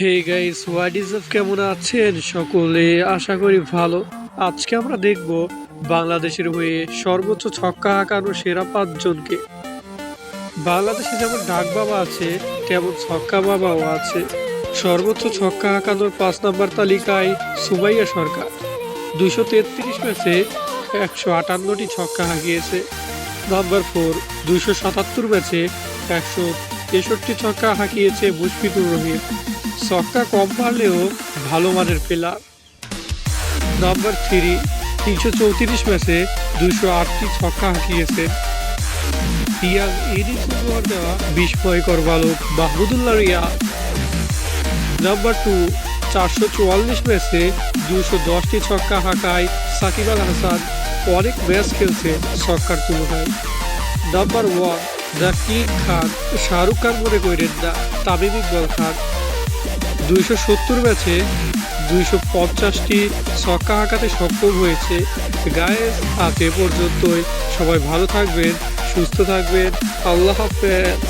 Hey guys, what is up, কেমন আছেন সকলে? আশা করি ভালো। আজকে আমরা দেখব বাংলাদেশের হয়ে সর্বোচ্চ ছক্কা হাঁকানো সেরা 5 জনকে। বাংলাদেশে যেমন ডাক বাবা আছে, তেমন ছক্কা বাবাও আছে। সর্বোচ্চ ছক্কা হাঁকানোর 5 নম্বর তালিকায় সুমাইয়া সরকার 233 ম্যাচে 158টি ছক্কা হাঁকিয়েছে। নাম্বার 4, 277 ম্যাচে 163 ছক্কা হাঁকিয়েছে মুশফিকুর রহিম। ছক্কা কম পারলেও ভালো মানের পেলার। নাম্বার 3, 334 ম্যাচে 208টি ছক্কা হাঁকিয়েছে রিয়াজ ইনিংস উপহার দেওয়া বিস্ময়কর বালক মাহমুদুল্লাহ রিয়াজ। নাম্বার 2, 444 ম্যাচে 210টি ছক্কা হাঁকায় সাকিব আল হাসান। অনেক ম্যাচ খেলছে ছক্কার তুলনায়। নাম্বার 1, দ্য কিং খান, শাহরুখ খান মনে করেন না, তামিম ইকবাল খান। 270 ম্যাচে 250টি ছক্কা হাঁকাতে সক্ষম হয়েছে। গায়েস, আজ এ পর্যন্তই। সবাই ভালো থাকবেন, সুস্থ থাকবেন। আল্লাহ হাফেজ।